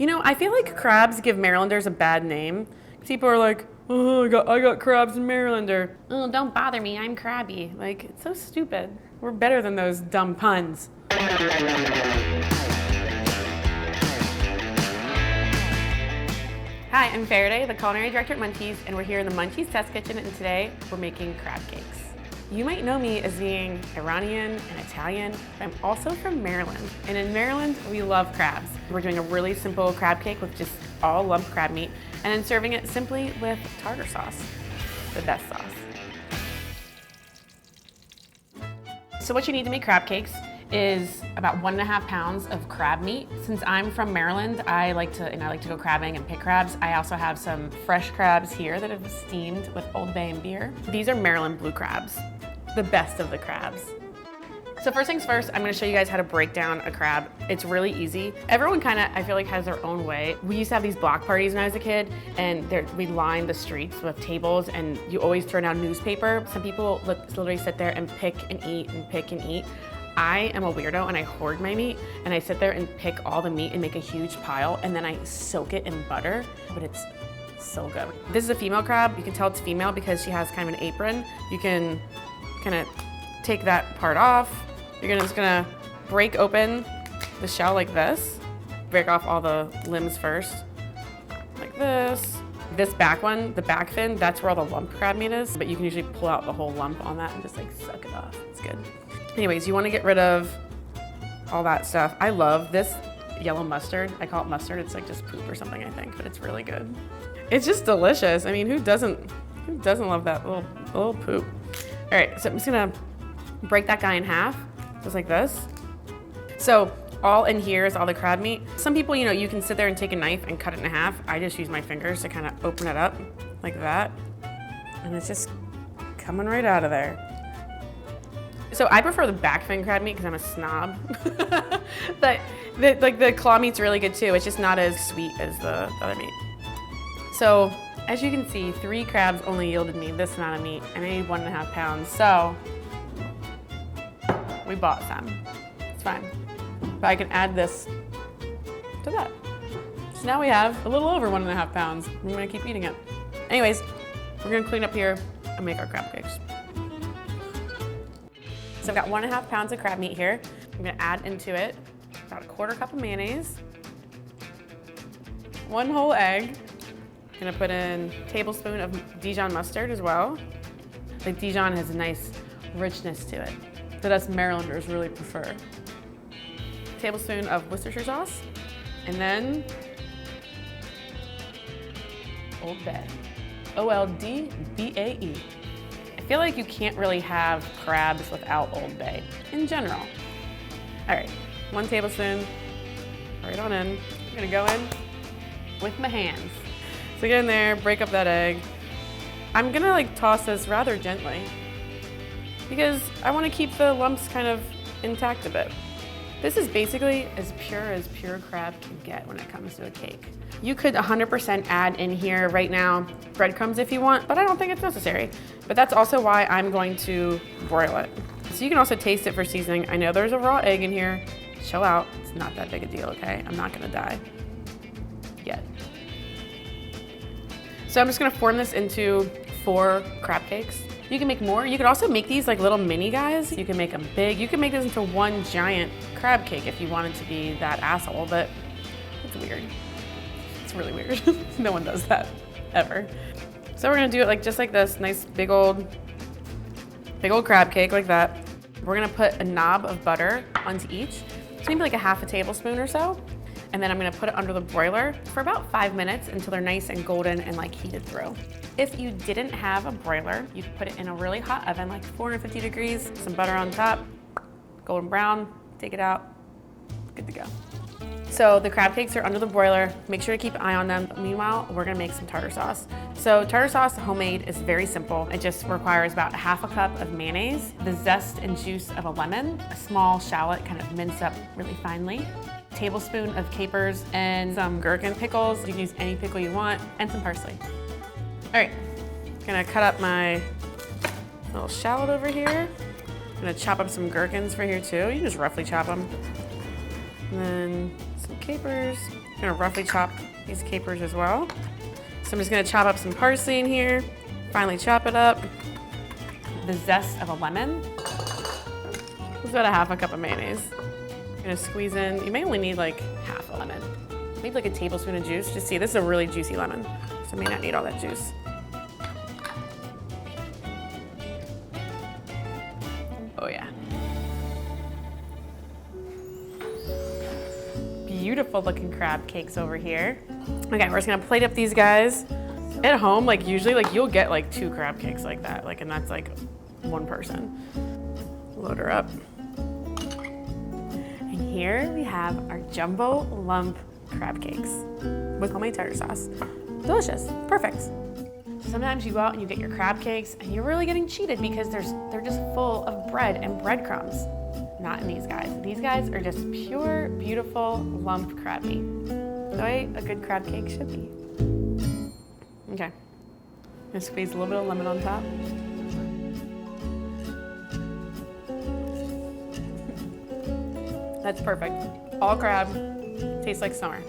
You know, I feel like crabs give Marylanders a bad name. People are like, oh, I got crabs in Maryland, or, oh, don't bother me, I'm crabby. Like, it's so stupid. We're better than those dumb puns. Hi, I'm Farideh, the Culinary Director at Munchies, and we're here in the Munchies Test Kitchen, and today we're making crab cakes. You might know me as being Iranian and Italian, but I'm also from Maryland. And in Maryland, we love crabs. We're doing a really simple crab cake with just all lump crab meat, and then serving it simply with tartar sauce, the best sauce. So what you need to make crab cakes is about 1.5 pounds of crab meat. Since I'm from Maryland, I like to go crabbing and pick crabs. I also have some fresh crabs here that have steamed with Old Bay and beer. These are Maryland blue crabs, the best of the crabs. So first things first, I'm gonna show you guys how to break down a crab. It's really easy. Everyone I feel like has their own way. We used to have these block parties when I was a kid, and we lined the streets with tables, and you always throw down newspaper. Some people literally sit there and pick and eat and pick and eat. I am a weirdo and I hoard my meat, and I sit there and pick all the meat and make a huge pile, and then I soak it in butter, but it's so good. This is a female crab. You can tell it's female because she has kind of an apron. You can kind of take that part off. You're just gonna break open the shell like this. Break off all the limbs first, like this. This back one, the back fin, that's where all the lump crab meat is, but you can usually pull out the whole lump on that and just like suck it off. It's good. Anyways, you want to get rid of all that stuff. I love this yellow mustard. I call it mustard. It's like just poop or something, I think, but it's really good. It's just delicious. I mean, who doesn't love that little poop? All right, so I'm just gonna break that guy in half, just like this. So all in here is all the crab meat. Some people, you can sit there and take a knife and cut it in half. I just use my fingers to kind of open it up like that, and it's just coming right out of there. So I prefer the back fin crab meat because I'm a snob. But the claw meat's really good too. It's just not as sweet as the other meat. So as you can see, 3 crabs only yielded me this amount of meat, and I need 1.5 pounds. So we bought some. It's fine. But I can add this to that. So now we have a little over 1.5 pounds. I'm gonna keep eating it. Anyways, we're gonna clean up here and make our crab cakes. So I've got 1.5 pounds of crab meat here. I'm gonna add into it about 1/4 cup of mayonnaise, 1 whole egg. I'm gonna put in a tablespoon of Dijon mustard as well. Like Dijon has a nice richness to it that us Marylanders really prefer. A tablespoon of Worcestershire sauce, and then Old Bay, OLDBAE. I feel like you can't really have crabs without Old Bay in general. All right, 1 tablespoon, right on in. I'm gonna go in with my hands. So get in there, break up that egg. I'm gonna toss this rather gently because I wanna keep the lumps kind of intact a bit. This is basically as pure crab can get when it comes to a cake. You could 100% add in here right now breadcrumbs if you want, but I don't think it's necessary. But that's also why I'm going to broil it. So you can also taste it for seasoning. I know there's a raw egg in here. Chill out, it's not that big a deal, okay? I'm not gonna die yet. So I'm just gonna form this into 4 crab cakes. You can make more. You could also make these like little mini guys. You can make them big. You can make this into 1 giant crab cake if you wanted to be that asshole, but it's weird. It's really weird. No one does that, ever. So we're gonna do it just like this, nice big old crab cake like that. We're gonna put a knob of butter onto each, so maybe like a 1/2 tablespoon or so. And then I'm gonna put it under the broiler for about 5 minutes until they're nice and golden and heated through. If you didn't have a broiler, you could put it in a really hot oven, 450 degrees, some butter on top, golden brown, take it out, good to go. So the crab cakes are under the broiler. Make sure to keep an eye on them. Meanwhile, we're gonna make some tartar sauce. So tartar sauce, homemade, is very simple. It just requires about 1/2 cup of mayonnaise, the zest and juice of a lemon, a small shallot kind of minced up really finely, a tablespoon of capers, and some gherkin pickles. You can use any pickle you want, and some parsley. All right, I'm gonna cut up my little shallot over here. I'm gonna chop up some gherkins for here too. You can just roughly chop them. And then some capers, gonna roughly chop these capers as well. So I'm just gonna chop up some parsley in here, finally chop it up. The zest of a lemon. It's about a half a cup of mayonnaise. I'm gonna squeeze in, you may only need like half a lemon. Maybe like a tablespoon of juice. Just see, this is a really juicy lemon, so I may not need all that juice. Oh yeah. Beautiful looking crab cakes over here. Okay, we're just gonna plate up these guys. At home, like usually, like you'll get like 2 crab cakes like that, like, and that's like 1 person. Load her up. And here we have our jumbo lump crab cakes with homemade tartar sauce. Delicious, perfect. Sometimes you go out and you get your crab cakes and you're really getting cheated because they're just full of bread and breadcrumbs. Not in these guys. These guys are just pure, beautiful lumped crab meat. The way a good crab cake should be. Okay, I'm gonna squeeze a little bit of lemon on top. That's perfect. All crab, tastes like summer.